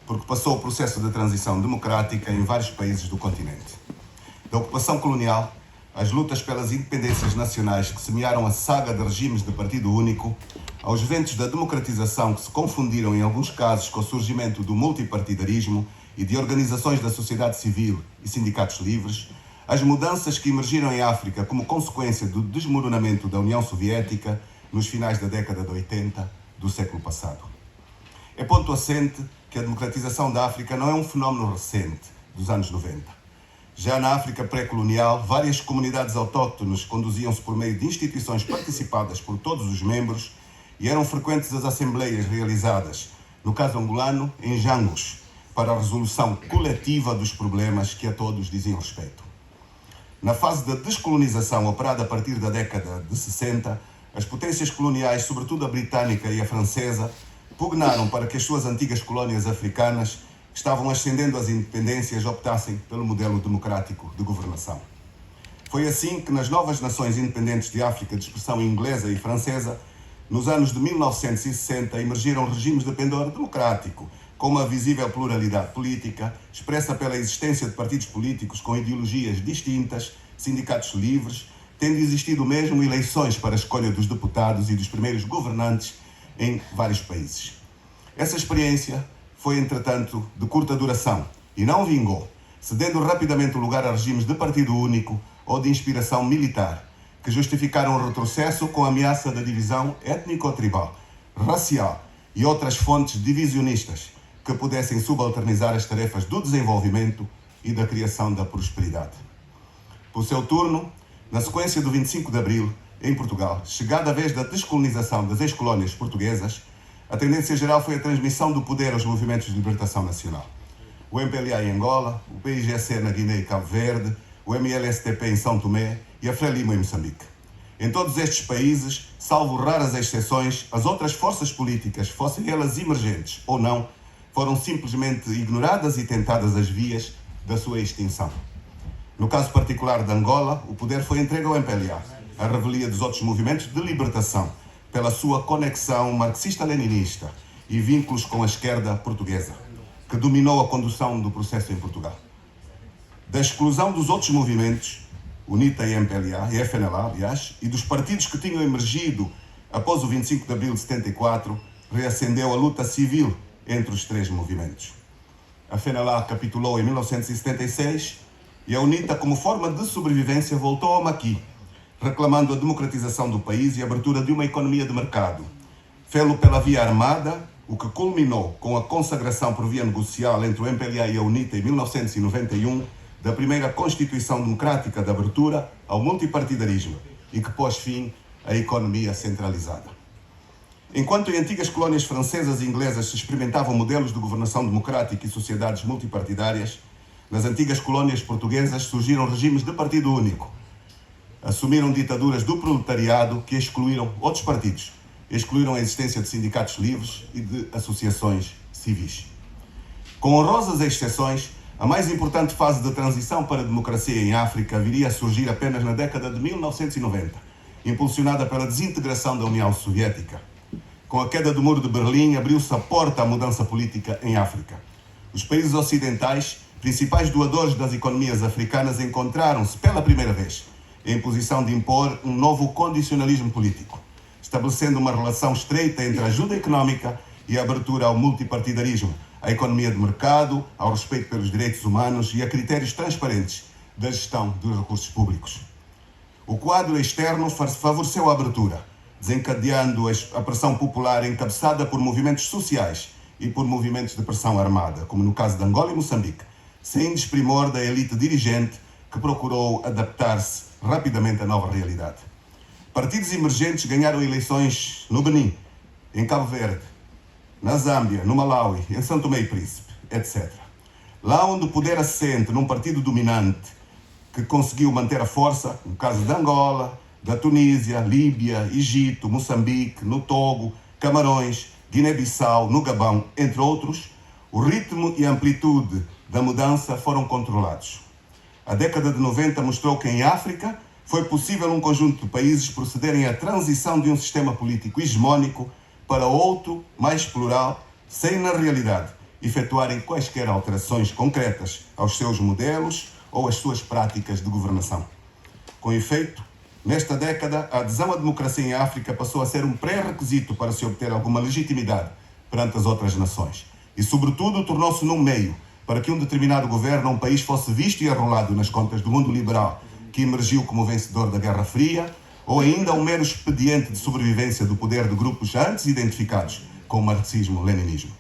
porque passou o processo de transição democrática em vários países do continente. Da ocupação colonial, às lutas pelas independências nacionais que semearam a saga de regimes de partido único, aos ventos da democratização que se confundiram em alguns casos com o surgimento do multipartidarismo e de organizações da sociedade civil e sindicatos livres, as mudanças que emergiram em África como consequência do desmoronamento da União Soviética nos finais da década de 80 do século passado. É ponto assente que a democratização da África não é um fenómeno recente, dos anos 90. Já na África pré-colonial, várias comunidades autóctones conduziam-se por meio de instituições participadas por todos os membros e eram frequentes as assembleias realizadas, no caso angolano, em jangos, para a resolução coletiva dos problemas que a todos diziam respeito. Na fase da descolonização operada a partir da década de 60, as potências coloniais, sobretudo a britânica e a francesa, pugnaram para que as suas antigas colónias africanas, que estavam ascendendo às independências, optassem pelo modelo democrático de governação. Foi assim que nas novas nações independentes de África de expressão inglesa e francesa, nos anos de 1960, emergiram regimes de pendor democrático, com uma visível pluralidade política, expressa pela existência de partidos políticos com ideologias distintas, sindicatos livres, tendo existido mesmo eleições para a escolha dos deputados e dos primeiros governantes em vários países. Essa experiência foi, entretanto, de curta duração e não vingou, cedendo rapidamente o lugar a regimes de partido único ou de inspiração militar, que justificaram o retrocesso com a ameaça da divisão étnico-tribal, racial e outras fontes divisionistas que pudessem subalternizar as tarefas do desenvolvimento e da criação da prosperidade. Por seu turno, na sequência do 25 de Abril, em Portugal, chegada a vez da descolonização das ex-colónias portuguesas, a tendência geral foi a transmissão do poder aos movimentos de libertação nacional. O MPLA em Angola, o PIGC na Guiné e Cabo Verde, o MLSTP em São Tomé e a Frelimo em Moçambique. Em todos estes países, salvo raras exceções, as outras forças políticas, fossem elas emergentes ou não, foram simplesmente ignoradas e tentadas as vias da sua extinção. No caso particular de Angola, o poder foi entregue ao MPLA, a revelia dos outros movimentos de libertação, pela sua conexão marxista-leninista e vínculos com a esquerda portuguesa, que dominou a condução do processo em Portugal. Da exclusão dos outros movimentos, UNITA e MPLA, e FNLA, aliás, e dos partidos que tinham emergido após o 25 de abril de 74, reacendeu a luta civil entre os três movimentos. A FNLA capitulou em 1976 e a UNITA, como forma de sobrevivência, voltou ao maquis, reclamando a democratização do país e a abertura de uma economia de mercado. Fê-lo pela via armada, o que culminou com a consagração por via negocial entre o MPLA e a UNITA em 1991 da primeira Constituição Democrática de abertura ao multipartidarismo e que pôs fim à economia centralizada. Enquanto em antigas colónias francesas e inglesas se experimentavam modelos de governação democrática e sociedades multipartidárias, nas antigas colónias portuguesas surgiram regimes de partido único. Assumiram ditaduras do proletariado que excluíram outros partidos, excluíram a existência de sindicatos livres e de associações civis. Com honrosas exceções, a mais importante fase de transição para a democracia em África viria a surgir apenas na década de 1990, impulsionada pela desintegração da União Soviética. Com a queda do Muro de Berlim, abriu-se a porta à mudança política em África. Os países ocidentais, principais doadores das economias africanas, encontraram-se pela primeira vez em posição de impor um novo condicionalismo político, estabelecendo uma relação estreita entre a ajuda económica e a abertura ao multipartidarismo, à economia de mercado, ao respeito pelos direitos humanos e a critérios transparentes da gestão dos recursos públicos. O quadro externo favoreceu a abertura, desencadeando a pressão popular encabeçada por movimentos sociais e por movimentos de pressão armada, como no caso de Angola e Moçambique, sem desprimor da elite dirigente que procurou adaptar-se rapidamente à nova realidade. Partidos emergentes ganharam eleições no Benin, em Cabo Verde, na Zâmbia, no Malawi, em São Tomé e Príncipe, etc. Lá onde o poder assente num partido dominante que conseguiu manter a força, no caso de Angola, da Tunísia, Líbia, Egito, Moçambique, no Togo, Camarões, Guiné-Bissau, no Gabão, entre outros, o ritmo e a amplitude da mudança foram controlados. A década de 90 mostrou que em África foi possível um conjunto de países procederem à transição de um sistema político hegemónico para outro, mais plural, sem, na realidade, efetuarem quaisquer alterações concretas aos seus modelos ou às suas práticas de governação. Com efeito, nesta década, a adesão à democracia em África passou a ser um pré-requisito para se obter alguma legitimidade perante as outras nações e, sobretudo, tornou-se num meio para que um determinado governo ou um país fosse visto e arrolado nas contas do mundo liberal que emergiu como vencedor da Guerra Fria, ou ainda um mero expediente de sobrevivência do poder de grupos antes identificados com o marxismo-leninismo.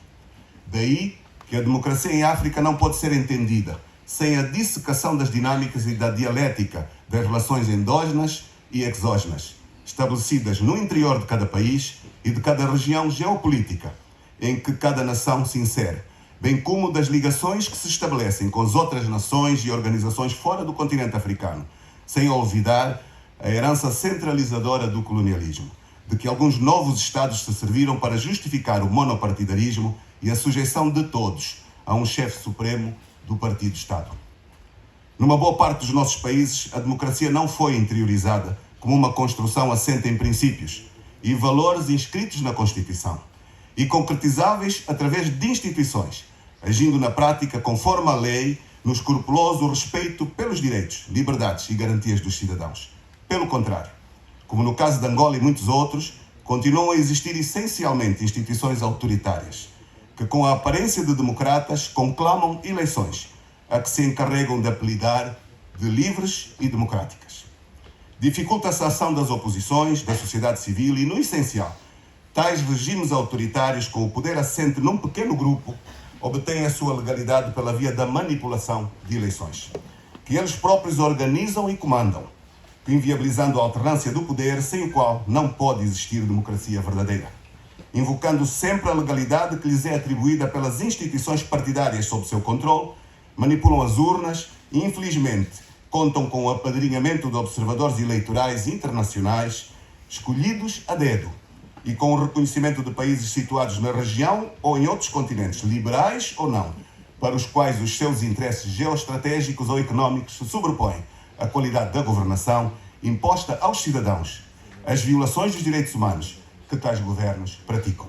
Daí que a democracia em África não pode ser entendida sem a dissecação das dinâmicas e da dialética das relações endógenas e exógenas, estabelecidas no interior de cada país e de cada região geopolítica em que cada nação se insere, bem como das ligações que se estabelecem com as outras nações e organizações fora do continente africano, sem olvidar a herança centralizadora do colonialismo, de que alguns novos Estados se serviram para justificar o monopartidarismo e a sujeição de todos a um chefe supremo do Partido-Estado. Numa boa parte dos nossos países, a democracia não foi interiorizada como uma construção assente em princípios e valores inscritos na Constituição e concretizáveis através de instituições, agindo na prática conforme a lei, no escrupuloso respeito pelos direitos, liberdades e garantias dos cidadãos. Pelo contrário, como no caso de Angola e muitos outros, continuam a existir essencialmente instituições autoritárias, que com a aparência de democratas conclamam eleições, a que se encarregam de apelidar de livres e democráticas. Dificulta-se a ação das oposições, da sociedade civil e, no essencial, tais regimes autoritários com o poder assente num pequeno grupo obtêm a sua legalidade pela via da manipulação de eleições, que eles próprios organizam e comandam, inviabilizando a alternância do poder, sem o qual não pode existir democracia verdadeira, invocando sempre a legalidade que lhes é atribuída pelas instituições partidárias sob seu controle, manipulam as urnas e, infelizmente, contam com o apadrinhamento de observadores eleitorais internacionais escolhidos a dedo e com o reconhecimento de países situados na região ou em outros continentes, liberais ou não, para os quais os seus interesses geoestratégicos ou económicos se sobrepõem à qualidade da governação imposta aos cidadãos, as violações dos direitos humanos que tais governos praticam.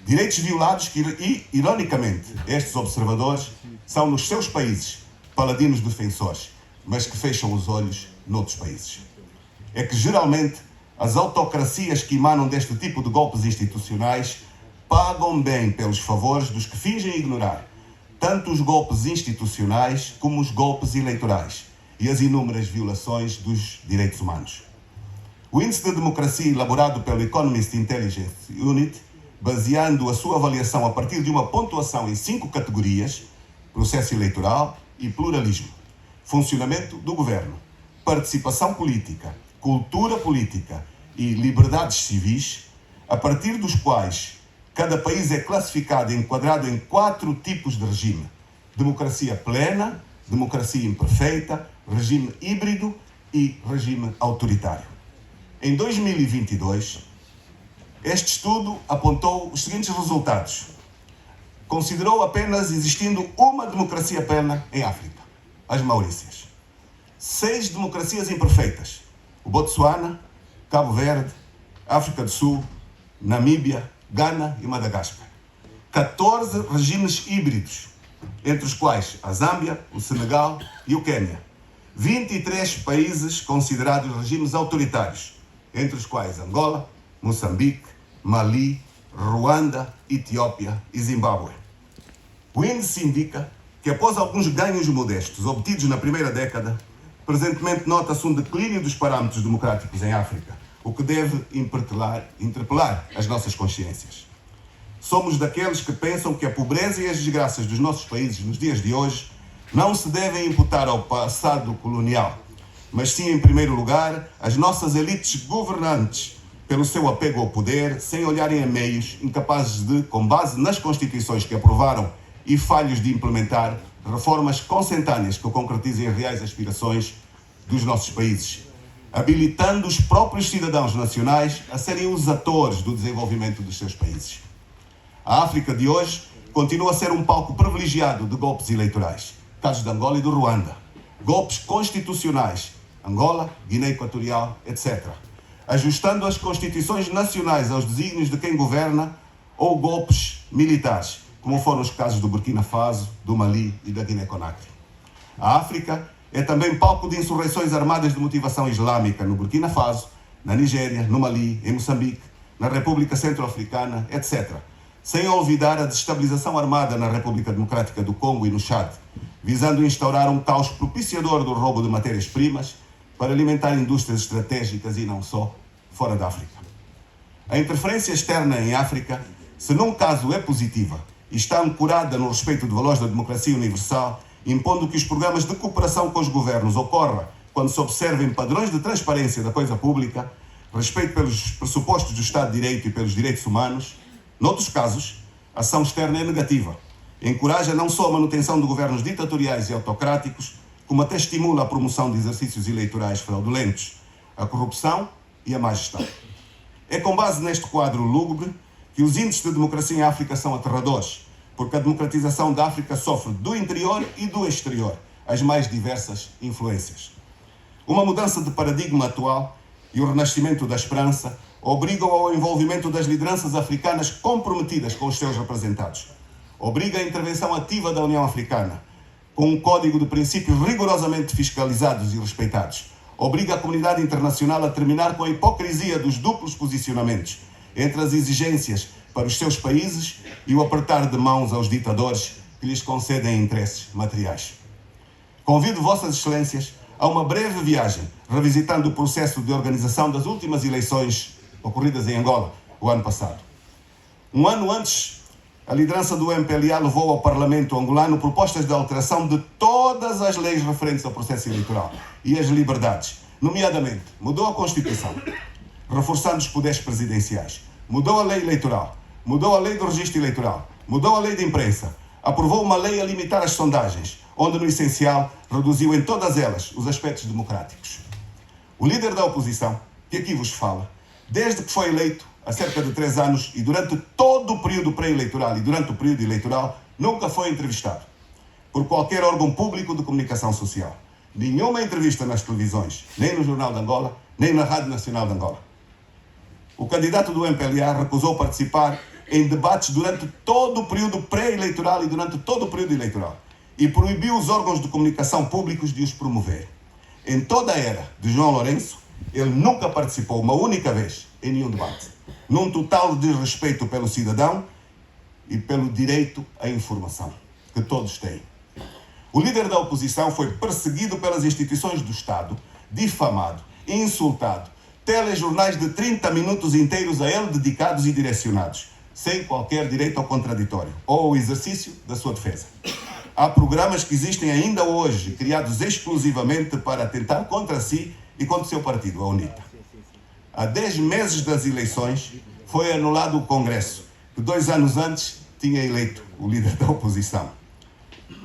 Direitos violados que, ironicamente, estes observadores são nos seus países paladinos defensores, mas que fecham os olhos noutros países. É que, geralmente, as autocracias que emanam deste tipo de golpes institucionais pagam bem pelos favores dos que fingem ignorar tanto os golpes institucionais como os golpes eleitorais e as inúmeras violações dos direitos humanos. O índice de democracia elaborado pelo Economist Intelligence Unit, baseando a sua avaliação a partir de uma pontuação em 5 categorias: processo eleitoral e pluralismo, funcionamento do governo, participação política, cultura política e liberdades civis, a partir dos quais cada país é classificado e enquadrado em 4 tipos de regime: democracia plena, democracia imperfeita, regime híbrido e regime autoritário. Em 2022, este estudo apontou os seguintes resultados. Considerou apenas existindo uma democracia plena em África, as Maurícias. 6 democracias imperfeitas: o Botsuana, Cabo Verde, África do Sul, Namíbia, Gana e Madagascar. 14 regimes híbridos, entre os quais a Zâmbia, o Senegal e o Quênia. 23 países considerados regimes autoritários, entre os quais Angola, Moçambique, Mali, Ruanda, Etiópia e Zimbábue. O índice indica que, após alguns ganhos modestos obtidos na primeira década, presentemente nota-se um declínio dos parâmetros democráticos em África, o que deve interpelar as nossas consciências. Somos daqueles que pensam que a pobreza e as desgraças dos nossos países nos dias de hoje não se devem imputar ao passado colonial, mas sim, em primeiro lugar, às nossas elites governantes, pelo seu apego ao poder, sem olharem a meios, incapazes de, com base nas constituições que aprovaram e falhos de implementar, reformas consentâneas que concretizem as reais aspirações dos nossos países, habilitando os próprios cidadãos nacionais a serem os atores do desenvolvimento dos seus países. A África de hoje continua a ser um palco privilegiado de golpes eleitorais, casos de Angola e do Ruanda, golpes constitucionais, Angola, Guiné Equatorial, etc., ajustando as constituições nacionais aos desígnios de quem governa, ou golpes militares, como foram os casos do Burkina Faso, do Mali e da Guiné-Conakry. A África é também palco de insurreições armadas de motivação islâmica no Burkina Faso, na Nigéria, no Mali, em Moçambique, na República Centro-Africana, etc. Sem olvidar a desestabilização armada na República Democrática do Congo e no Chad, visando instaurar um caos propiciador do roubo de matérias-primas para alimentar indústrias estratégicas e não só, fora da África. A interferência externa em África, se num caso é positiva e está ancorada no respeito de valores da democracia universal, impondo que os programas de cooperação com os governos ocorra quando se observem padrões de transparência da coisa pública, respeito pelos pressupostos do Estado de Direito e pelos direitos humanos. Noutros casos, a ação externa é negativa. Encoraja não só a manutenção de governos ditatoriais e autocráticos, como até estimula a promoção de exercícios eleitorais fraudulentos, a corrupção e a má gestão. É com base neste quadro lúgubre que os índices de democracia em África são aterradores, porque a democratização da África sofre do interior e do exterior as mais diversas influências. Uma mudança de paradigma atual e o renascimento da esperança obrigam ao envolvimento das lideranças africanas comprometidas com os seus representados. Obriga a intervenção ativa da União Africana, com um código de princípios rigorosamente fiscalizados e respeitados. Obriga a comunidade internacional a terminar com a hipocrisia dos duplos posicionamentos entre as exigências para os seus países e o apertar de mãos aos ditadores que lhes concedem interesses materiais. Convido Vossas Excelências a uma breve viagem, revisitando o processo de organização das últimas eleições ocorridas em Angola o ano passado. Um ano antes, a liderança do MPLA levou ao Parlamento angolano propostas de alteração de todas as leis referentes ao processo eleitoral e as liberdades, nomeadamente mudou a Constituição, reforçando os poderes presidenciais, mudou a lei eleitoral, mudou a lei do registro eleitoral, mudou a lei de imprensa, aprovou uma lei a limitar as sondagens, onde no essencial reduziu em todas elas os aspectos democráticos. O líder da oposição, que aqui vos fala, desde que foi eleito há cerca de 3 anos e durante todo o período pré-eleitoral e durante o período eleitoral, nunca foi entrevistado por qualquer órgão público de comunicação social. Nenhuma entrevista nas televisões, nem no Jornal de Angola, nem na Rádio Nacional de Angola. O candidato do MPLA recusou participar em debates durante todo o período pré-eleitoral e durante todo o período eleitoral e proibiu os órgãos de comunicação públicos de os promover. Em toda a era de João Lourenço, ele nunca participou uma única vez em nenhum debate, num total desrespeito pelo cidadão e pelo direito à informação, que todos têm. O líder da oposição foi perseguido pelas instituições do Estado, difamado, insultado, telejornais de 30 minutos inteiros a ele dedicados e direcionados, sem qualquer direito ao contraditório ou ao exercício da sua defesa. Há programas que existem ainda hoje, criados exclusivamente para atentar contra si e contra o seu partido, a UNITA. Há 10 meses das eleições, foi anulado o Congresso, que 2 anos antes tinha eleito o líder da oposição,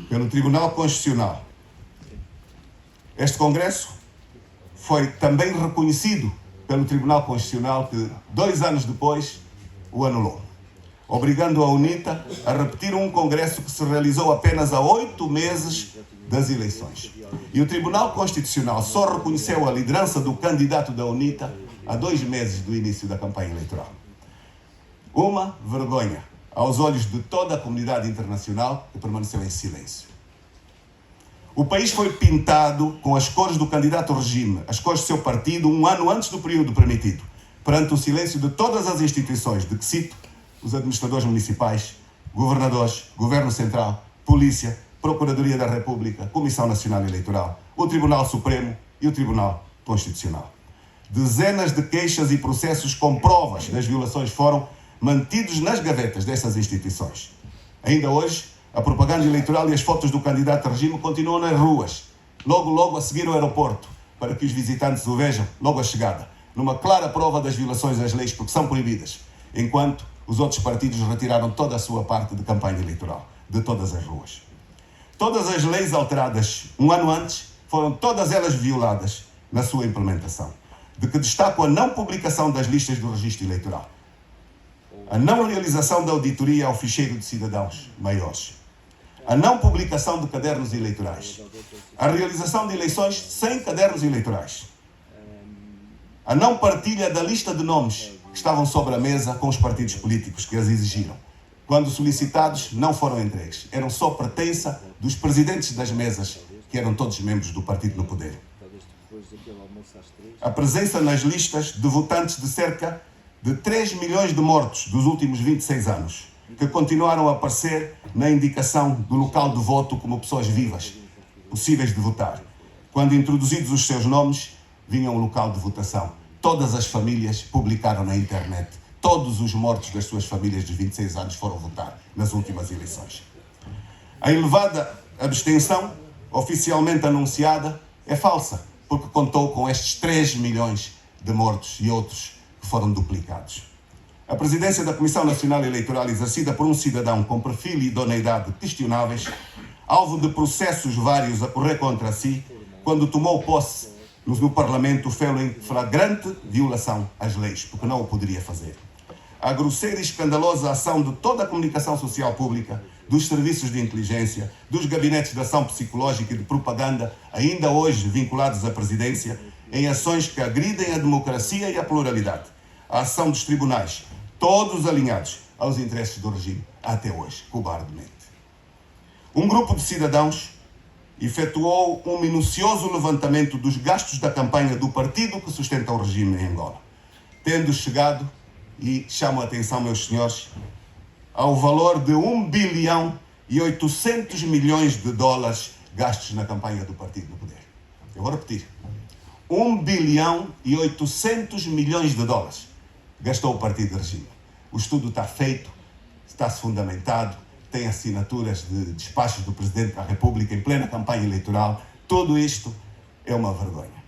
pelo Tribunal Constitucional. Este Congresso foi também reconhecido pelo Tribunal Constitucional, que 2 anos depois o anulou, obrigando a UNITA a repetir um Congresso que se realizou apenas há 8 meses das eleições. E o Tribunal Constitucional só reconheceu a liderança do candidato da UNITA há 2 meses do início da campanha eleitoral. Uma vergonha aos olhos de toda a comunidade internacional, que permaneceu em silêncio. O país foi pintado com as cores do candidato ao regime, as cores do seu partido, 1 ano antes do período permitido, perante o silêncio de todas as instituições, de que cito os administradores municipais, governadores, Governo Central, Polícia, Procuradoria da República, Comissão Nacional Eleitoral, o Tribunal Supremo e o Tribunal Constitucional. Dezenas de queixas e processos com provas das violações foram mantidos nas gavetas dessas instituições. Ainda hoje, a propaganda eleitoral e as fotos do candidato a regime continuam nas ruas, logo a seguir ao aeroporto, para que os visitantes o vejam logo à chegada, numa clara prova das violações às leis, porque são proibidas, enquanto os outros partidos retiraram toda a sua parte de campanha eleitoral, de todas as ruas. Todas as leis alteradas 1 ano antes foram todas elas violadas na sua implementação, de que destaco a não publicação das listas do registro eleitoral, a não realização da auditoria ao ficheiro de cidadãos maiores, a não publicação de cadernos eleitorais, a realização de eleições sem cadernos eleitorais, a não partilha da lista de nomes que estavam sobre a mesa com os partidos políticos que as exigiram, Quando solicitados, não foram entregues. Eram só pertença dos presidentes das mesas, que eram todos membros do partido no poder. A presença nas listas de votantes de cerca de 3 milhões de mortos dos últimos 26 anos, que continuaram a aparecer na indicação do local de voto como pessoas vivas, possíveis de votar. Quando introduzidos os seus nomes, vinham ao local de votação. Todas as famílias publicaram na internet. Todos os mortos das suas famílias dos 26 anos foram votar nas últimas eleições. A elevada abstenção, oficialmente anunciada, é falsa, porque contou com estes 3 milhões de mortos e outros que foram duplicados. A presidência da Comissão Nacional Eleitoral, exercida por um cidadão com perfil e idoneidade questionáveis, alvo de processos vários a correr contra si, quando tomou posse no Parlamento, fê-lo em flagrante violação às leis, porque não o poderia fazer. A grosseira e escandalosa ação de toda a comunicação social pública, dos serviços de inteligência, dos gabinetes de ação psicológica e de propaganda, ainda hoje vinculados à presidência, em ações que agridem a democracia e a pluralidade. A ação dos tribunais, todos alinhados aos interesses do regime, até hoje, cobardemente. Um grupo de cidadãos efetuou um minucioso levantamento dos gastos da campanha do partido que sustenta o regime em Angola, tendo chegado, e chamo a atenção, meus senhores, ao valor de 1 bilhão e 800 milhões de dólares gastos na campanha do partido no poder. Eu vou repetir. 1 bilhão e 800 milhões de dólares gastou o partido de regime. O estudo está feito, está-se fundamentado, tem assinaturas de despachos do Presidente da República em plena campanha eleitoral. Tudo isto é uma vergonha.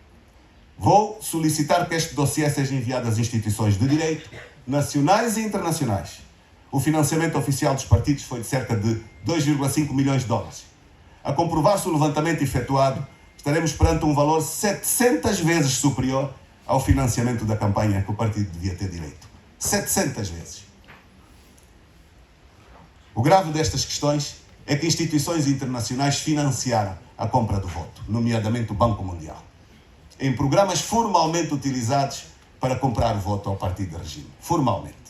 Vou solicitar que este dossiê seja enviado às instituições de direito, nacionais e internacionais. O financiamento oficial dos partidos foi de cerca de 2,5 milhões de dólares. A comprovar-se o levantamento efetuado, estaremos perante um valor 700 vezes superior ao financiamento da campanha que o partido devia ter direito. 700 vezes. O grave destas questões é que instituições internacionais financiaram a compra do voto, nomeadamente o Banco Mundial, em programas formalmente utilizados para comprar voto ao partido de regime. Formalmente.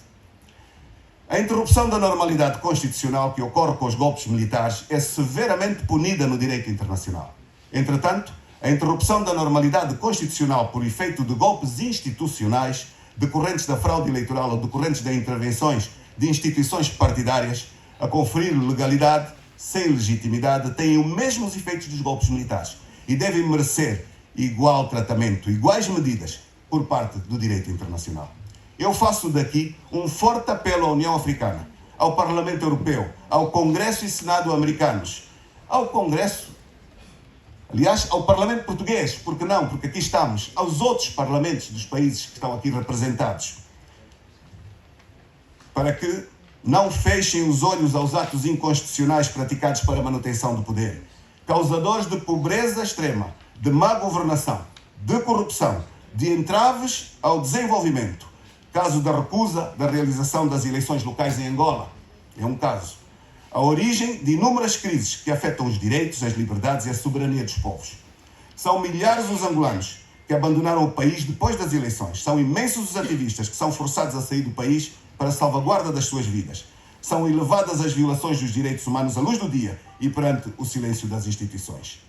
A interrupção da normalidade constitucional que ocorre com os golpes militares é severamente punida no direito internacional. Entretanto, a interrupção da normalidade constitucional por efeito de golpes institucionais decorrentes da fraude eleitoral ou decorrentes de intervenções de instituições partidárias a conferir legalidade sem legitimidade têm os mesmos efeitos dos golpes militares e devem merecer igual tratamento, iguais medidas por parte do direito internacional. Eu faço daqui um forte apelo à União Africana, ao Parlamento Europeu, ao Congresso e Senado americanos, ao Congresso, aliás, ao Parlamento Português, porque não? Porque aqui estamos, aos outros parlamentos dos países que estão aqui representados, para que não fechem os olhos aos atos inconstitucionais praticados para a manutenção do poder, causadores de pobreza extrema, de má governação, de corrupção, de entraves ao desenvolvimento. Caso da recusa da realização das eleições locais em Angola, é um caso. A origem de inúmeras crises que afetam os direitos, as liberdades e a soberania dos povos. São milhares os angolanos que abandonaram o país depois das eleições. São imensos os ativistas que são forçados a sair do país para a salvaguarda das suas vidas. São elevadas as violações dos direitos humanos à luz do dia e perante o silêncio das instituições.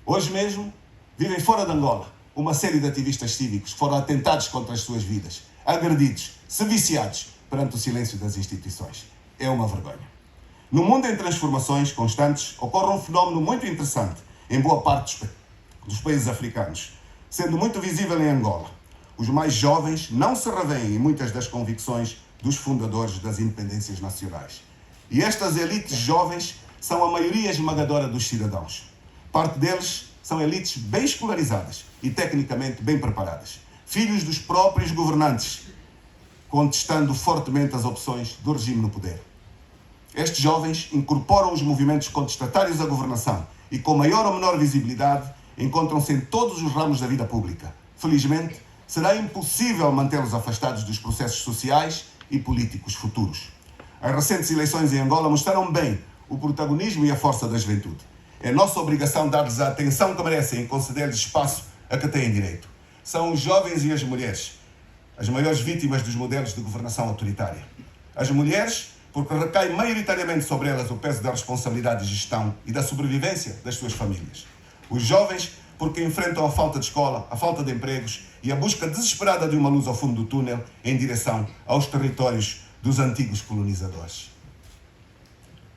Hoje mesmo, vivem fora de Angola uma série de ativistas cívicos que foram atentados contra as suas vidas, agredidos, seviciados perante o silêncio das instituições. É uma vergonha. No mundo em transformações constantes, ocorre um fenómeno muito interessante em boa parte dos países africanos, sendo muito visível em Angola. Os mais jovens não se revêem em muitas das convicções dos fundadores das independências nacionais. E estas elites jovens são a maioria esmagadora dos cidadãos. Parte deles são elites bem escolarizadas e tecnicamente bem preparadas, filhos dos próprios governantes, contestando fortemente as opções do regime no poder. Estes jovens incorporam os movimentos contestatários à governação e, com maior ou menor visibilidade, encontram-se em todos os ramos da vida pública. Felizmente, será impossível mantê-los afastados dos processos sociais e políticos futuros. As recentes eleições em Angola mostraram bem o protagonismo e a força da juventude. É nossa obrigação dar-lhes a atenção que merecem e conceder-lhes espaço a que têm direito. São os jovens e as mulheres as maiores vítimas dos modelos de governação autoritária. As mulheres porque recai maioritariamente sobre elas o peso da responsabilidade de gestão e da sobrevivência das suas famílias. Os jovens, porque enfrentam a falta de escola, a falta de empregos e a busca desesperada de uma luz ao fundo do túnel em direção aos territórios dos antigos colonizadores.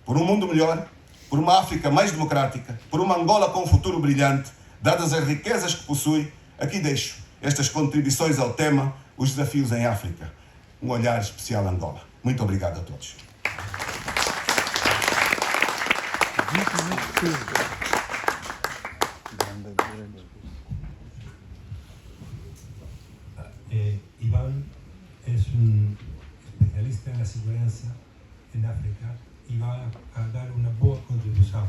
Por um mundo melhor, por uma África mais democrática, por uma Angola com um futuro brilhante, dadas as riquezas que possui, aqui deixo estas contribuições ao tema Os Desafios em África. Um olhar especial a Angola. Muito obrigado a todos. Iván es un especialista en la seguridad en África y va a dar una buena contribución